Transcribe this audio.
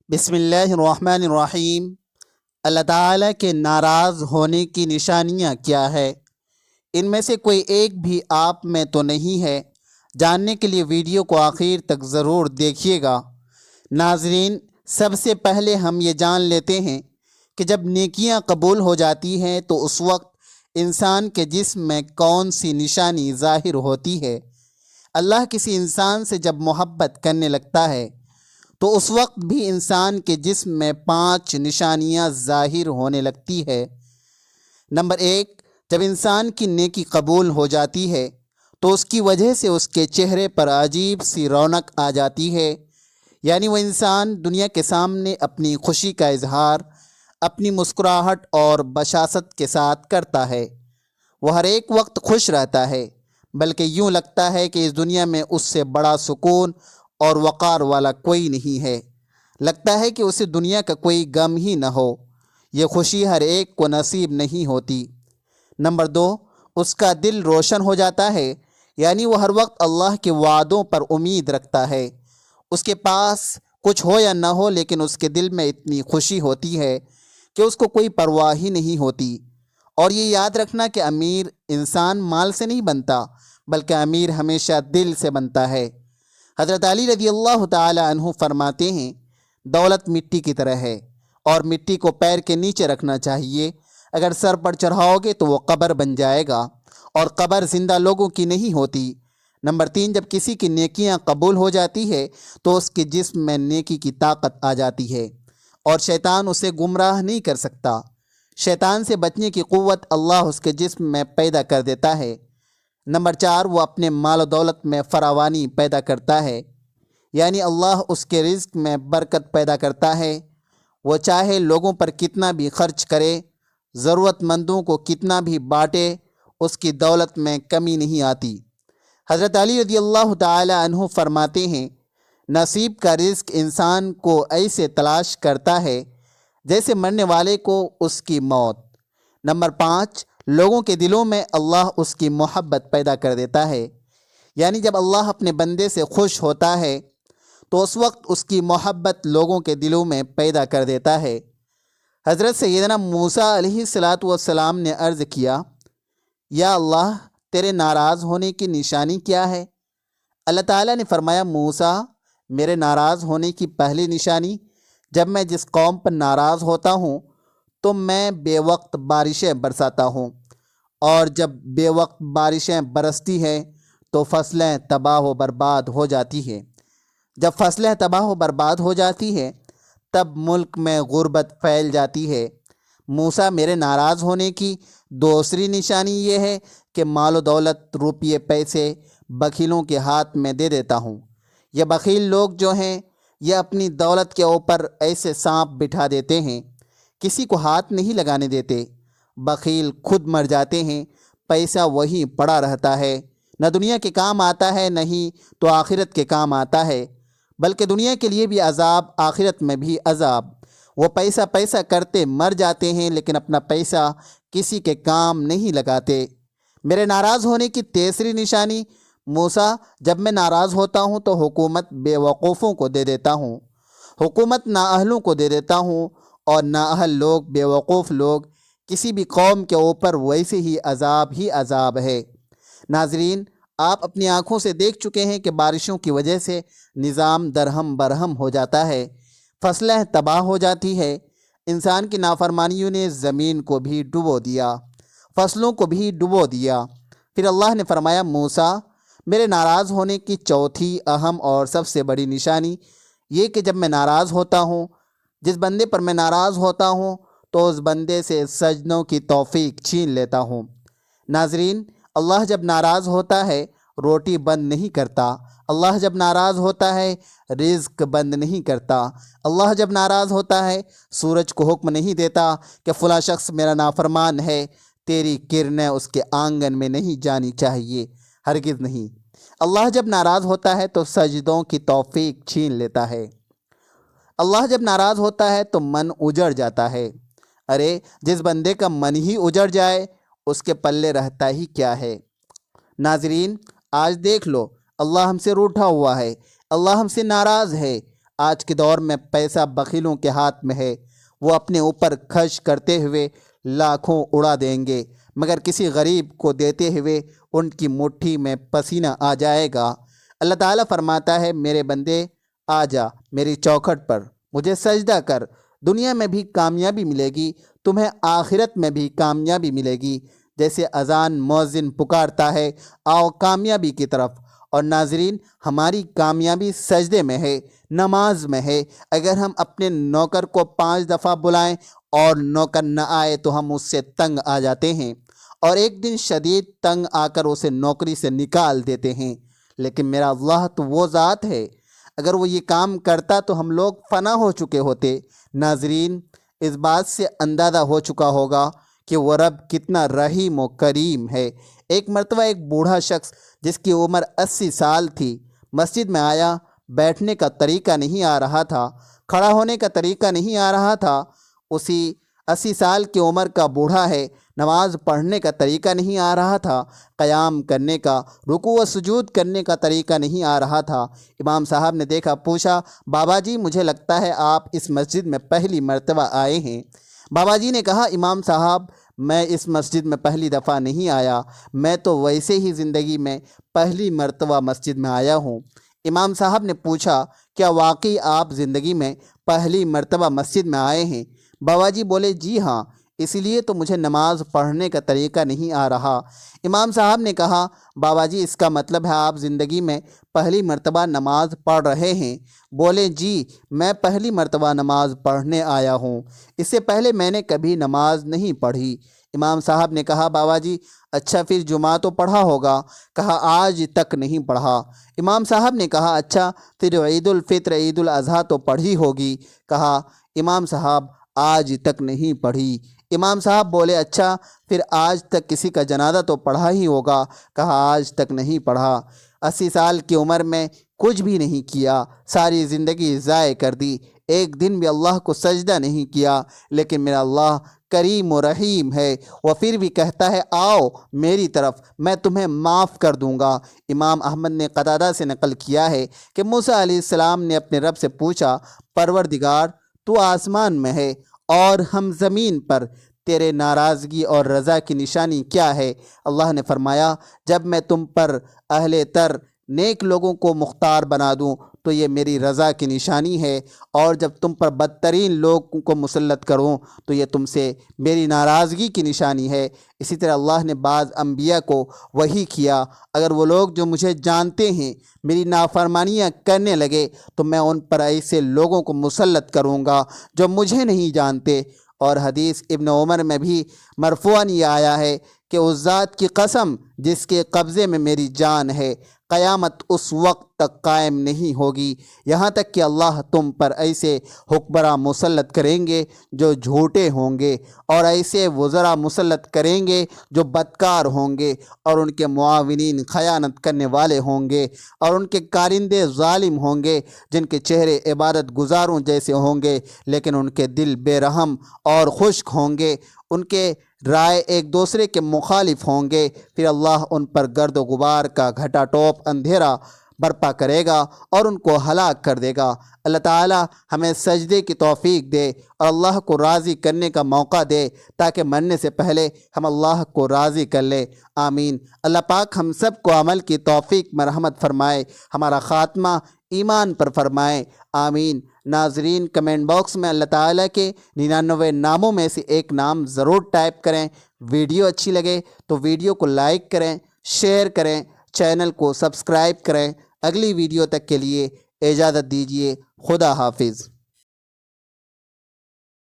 بسم اللہ الرحمن الرحیم۔ اللہ تعالیٰ کے ناراض ہونے کی نشانیاں کیا ہے؟ ان میں سے کوئی ایک بھی آپ میں تو نہیں ہے؟ جاننے کے لیے ویڈیو کو آخر تک ضرور دیکھیے گا۔ ناظرین، سب سے پہلے ہم یہ جان لیتے ہیں کہ جب نیکیاں قبول ہو جاتی ہیں تو اس وقت انسان کے جسم میں کون سی نشانی ظاہر ہوتی ہے۔ اللہ کسی انسان سے جب محبت کرنے لگتا ہے تو اس وقت بھی انسان کے جسم میں 5 نشانیاں ظاہر ہونے لگتی ہے۔ نمبر 1، جب انسان کی نیکی قبول ہو جاتی ہے تو اس کی وجہ سے اس کے چہرے پر عجیب سی رونق آ جاتی ہے، یعنی وہ انسان دنیا کے سامنے اپنی خوشی کا اظہار اپنی مسکراہٹ اور بشاشت کے ساتھ کرتا ہے۔ وہ ہر ایک وقت خوش رہتا ہے، بلکہ یوں لگتا ہے کہ اس دنیا میں اس سے بڑا سکون اور وقار والا کوئی نہیں ہے۔ لگتا ہے کہ اسے دنیا کا کوئی غم ہی نہ ہو۔ یہ خوشی ہر ایک کو نصیب نہیں ہوتی۔ نمبر 2، اس کا دل روشن ہو جاتا ہے، یعنی وہ ہر وقت اللہ کے وعدوں پر امید رکھتا ہے۔ اس کے پاس کچھ ہو یا نہ ہو، لیکن اس کے دل میں اتنی خوشی ہوتی ہے کہ اس کو کوئی پرواہ ہی نہیں ہوتی۔ اور یہ یاد رکھنا کہ امیر انسان مال سے نہیں بنتا، بلکہ امیر ہمیشہ دل سے بنتا ہے۔ حضرت علی رضی اللہ تعالی عنہ فرماتے ہیں، دولت مٹی کی طرح ہے اور مٹی کو پیر کے نیچے رکھنا چاہیے۔ اگر سر پر چڑھاؤ گے تو وہ قبر بن جائے گا، اور قبر زندہ لوگوں کی نہیں ہوتی۔ نمبر 3، جب کسی کی نیکیاں قبول ہو جاتی ہے تو اس کے جسم میں نیکی کی طاقت آ جاتی ہے اور شیطان اسے گمراہ نہیں کر سکتا۔ شیطان سے بچنے کی قوت اللہ اس کے جسم میں پیدا کر دیتا ہے۔ نمبر 4، وہ اپنے مال و دولت میں فراوانی پیدا کرتا ہے، یعنی اللہ اس کے رزق میں برکت پیدا کرتا ہے۔ وہ چاہے لوگوں پر کتنا بھی خرچ کرے، ضرورت مندوں کو کتنا بھی بانٹے، اس کی دولت میں کمی نہیں آتی۔ حضرت علی رضی اللہ تعالی عنہ فرماتے ہیں، نصیب کا رزق انسان کو ایسے تلاش کرتا ہے جیسے مرنے والے کو اس کی موت۔ نمبر 5، لوگوں کے دلوں میں اللہ اس کی محبت پیدا کر دیتا ہے، یعنی جب اللہ اپنے بندے سے خوش ہوتا ہے تو اس وقت اس کی محبت لوگوں کے دلوں میں پیدا کر دیتا ہے۔ حضرت سیدنا موسیٰ علیہ السلام نے عرض کیا، یا اللہ، تیرے ناراض ہونے کی نشانی کیا ہے؟ اللہ تعالیٰ نے فرمایا، موسیٰ، میرے ناراض ہونے کی پہلی نشانی، جب میں جس قوم پر ناراض ہوتا ہوں تو میں بے وقت بارشیں برساتا ہوں، اور جب بے وقت بارشیں برستی ہیں تو فصلیں تباہ و برباد ہو جاتی ہیں۔ جب فصلیں تباہ و برباد ہو جاتی ہیں تب ملک میں غربت پھیل جاتی ہے۔ موسیٰ، میرے ناراض ہونے کی دوسری نشانی یہ ہے کہ مال و دولت، روپیے پیسے بخیلوں کے ہاتھ میں دے دیتا ہوں۔ یہ بخیل لوگ جو ہیں، یہ اپنی دولت کے اوپر ایسے سانپ بٹھا دیتے ہیں، کسی کو ہاتھ نہیں لگانے دیتے۔ بخیل خود مر جاتے ہیں، پیسہ وہیں پڑا رہتا ہے، نہ دنیا کے کام آتا ہے، نہ ہی تو آخرت کے کام آتا ہے، بلکہ دنیا کے لیے بھی عذاب، آخرت میں بھی عذاب۔ وہ پیسہ کرتے مر جاتے ہیں، لیکن اپنا پیسہ کسی کے کام نہیں لگاتے۔ میرے ناراض ہونے کی تیسری نشانی، موسیٰ، جب میں ناراض ہوتا ہوں تو حکومت بے وقوفوں کو دے دیتا ہوں، حکومت نااہلوں کو دے دیتا ہوں، اور نااہل لوگ، بے وقوف لوگ، کسی بھی قوم کے اوپر ویسے ہی عذاب ہے۔ ناظرین، آپ اپنی آنکھوں سے دیکھ چکے ہیں کہ بارشوں کی وجہ سے نظام درہم برہم ہو جاتا ہے، فصلیں تباہ ہو جاتی ہے۔ انسان کی نافرمانیوں نے زمین کو بھی ڈبو دیا، فصلوں کو بھی ڈبو دیا۔ پھر اللہ نے فرمایا، موسیٰ، میرے ناراض ہونے کی چوتھی اہم اور سب سے بڑی نشانی یہ کہ جب میں ناراض ہوتا ہوں، جس بندے پر میں ناراض ہوتا ہوں تو اس بندے سے سجدوں کی توفیق چھین لیتا ہوں۔ ناظرین، اللہ جب ناراض ہوتا ہے روٹی بند نہیں کرتا، اللہ جب ناراض ہوتا ہے رزق بند نہیں کرتا، اللہ جب ناراض ہوتا ہے سورج کو حکم نہیں دیتا کہ فلاں شخص میرا نافرمان ہے، تیری کرنیں اس کے آنگن میں نہیں جانی چاہیے، ہرگز نہیں۔ اللہ جب ناراض ہوتا ہے تو سجدوں کی توفیق چھین لیتا ہے۔ اللہ جب ناراض ہوتا ہے تو من اجڑ جاتا ہے۔ ارے، جس بندے کا من ہی اجڑ جائے اس کے پلے رہتا ہی کیا ہے؟ ناظرین، آج دیکھ لو، اللہ ہم سے روٹھا ہوا ہے، اللہ ہم سے ناراض ہے۔ آج کے دور میں پیسہ بخیلوں کے ہاتھ میں ہے، وہ اپنے اوپر خرچ کرتے ہوئے لاکھوں اڑا دیں گے، مگر کسی غریب کو دیتے ہوئے ان کی مٹھی میں پسینہ آ جائے گا۔ اللہ تعالیٰ فرماتا ہے، میرے بندے آ جا میری چوکھٹ پر، مجھے سجدہ کر، دنیا میں بھی کامیابی ملے گی، تمہیں آخرت میں بھی کامیابی ملے گی۔ جیسے اذان مؤذن پکارتا ہے، آؤ کامیابی کی طرف۔ اور ناظرین، ہماری کامیابی سجدے میں ہے، نماز میں ہے۔ اگر ہم اپنے نوکر کو 5 دفعہ بلائیں اور نوکر نہ آئے تو ہم اس سے تنگ آ جاتے ہیں، اور ایک دن شدید تنگ آ کر اسے نوکری سے نکال دیتے ہیں۔ لیکن میرا اللہ تو وہ ذات ہے، اگر وہ یہ کام کرتا تو ہم لوگ فنا ہو چکے ہوتے۔ ناظرین، اس بات سے اندازہ ہو چکا ہوگا کہ وہ رب کتنا رحیم و کریم ہے۔ ایک مرتبہ ایک بوڑھا شخص جس کی عمر 80 سال تھی مسجد میں آیا، بیٹھنے کا طریقہ نہیں آ رہا تھا، کھڑا ہونے کا طریقہ نہیں آ رہا تھا۔ اسی 80 سال کی عمر کا بوڑھا ہے، نماز پڑھنے کا طریقہ نہیں آ رہا تھا، قیام کرنے کا، رکوع و سجود کرنے کا طریقہ نہیں آ رہا تھا۔ امام صاحب نے دیکھا، پوچھا، بابا جی مجھے لگتا ہے آپ اس مسجد میں پہلی مرتبہ آئے ہیں۔ بابا جی نے کہا، امام صاحب میں اس مسجد میں پہلی دفعہ نہیں آیا، میں تو ویسے ہی زندگی میں پہلی مرتبہ مسجد میں آیا ہوں۔ امام صاحب نے پوچھا، کیا واقعی آپ زندگی میں پہلی مرتبہ مسجد میں آئے ہیں؟ بابا جی بولے، جی ہاں، اسی لیے تو مجھے نماز پڑھنے کا طریقہ نہیں آ رہا۔ امام صاحب نے کہا، بابا جی اس کا مطلب ہے آپ زندگی میں پہلی مرتبہ نماز پڑھ رہے ہیں؟ بولے، جی میں پہلی مرتبہ نماز پڑھنے آیا ہوں، اس سے پہلے میں نے کبھی نماز نہیں پڑھی۔ امام صاحب نے کہا، بابا جی اچھا پھر جمعہ تو پڑھا ہوگا؟ کہا، آج تک نہیں پڑھا۔ امام صاحب نے کہا، اچھا پھر عید الفطر عید الاضحیٰ تو پڑھی ہوگی؟ کہا، امام صاحب آج تک نہیں پڑھی۔ امام صاحب بولے، اچھا پھر آج تک کسی کا جنازہ تو پڑھا ہی ہوگا؟ کہا، آج تک نہیں پڑھا۔ 80 سال کی عمر میں کچھ بھی نہیں کیا، ساری زندگی ضائع کر دی، ایک دن بھی اللہ کو سجدہ نہیں کیا، لیکن میرا اللہ کریم و رحیم ہے، وہ پھر بھی کہتا ہے، آؤ میری طرف، میں تمہیں معاف کر دوں گا۔ امام احمد نے قتادہ سے نقل کیا ہے کہ موسیٰ علیہ السلام نے اپنے رب سے پوچھا، پروردگار تو آسمان میں ہے اور ہم زمین پر، تیرے ناراضگی اور رضا کی نشانی کیا ہے؟ اللہ نے فرمایا، جب میں تم پر اہل تر نیک لوگوں کو مختار بنا دوں تو یہ میری رضا کی نشانی ہے، اور جب تم پر بدترین لوگوں کو مسلط کروں تو یہ تم سے میری ناراضگی کی نشانی ہے۔ اسی طرح اللہ نے بعض انبیاء کو وحی کیا، اگر وہ لوگ جو مجھے جانتے ہیں میری نافرمانیاں کرنے لگے تو میں ان پر ایسے لوگوں کو مسلط کروں گا جو مجھے نہیں جانتے۔ اور حدیث ابن عمر میں بھی مرفوعاً یہ آیا ہے کہ اس ذات کی قسم جس کے قبضے میں میری جان ہے، قیامت اس وقت تک قائم نہیں ہوگی یہاں تک کہ اللہ تم پر ایسے حکمراں مسلط کریں گے جو جھوٹے ہوں گے، اور ایسے وزراء مسلط کریں گے جو بدکار ہوں گے، اور ان کے معاونین خیانت کرنے والے ہوں گے، اور ان کے کارندے ظالم ہوں گے جن کے چہرے عبادت گزاروں جیسے ہوں گے لیکن ان کے دل بے رحم اور خشک ہوں گے، ان کے رائے ایک دوسرے کے مخالف ہوں گے۔ پھر اللہ ان پر گرد و غبار کا گھٹا ٹوپ اندھیرا برپا کرے گا اور ان کو ہلاک کر دے گا۔ اللہ تعالی ہمیں سجدے کی توفیق دے اور اللہ کو راضی کرنے کا موقع دے تاکہ مرنے سے پہلے ہم اللہ کو راضی کر لیں۔ آمین۔ اللہ پاک ہم سب کو عمل کی توفیق مرحمت فرمائے، ہمارا خاتمہ ایمان پر فرمائے، آمین۔ ناظرین، کمنٹ باکس میں اللہ تعالیٰ کے 99 ناموں میں سے ایک نام ضرور ٹائپ کریں۔ ویڈیو اچھی لگے تو ویڈیو کو لائک کریں، شیئر کریں، چینل کو سبسکرائب کریں۔ اگلی ویڈیو تک کے لیے اجازت دیجیے، خدا حافظ۔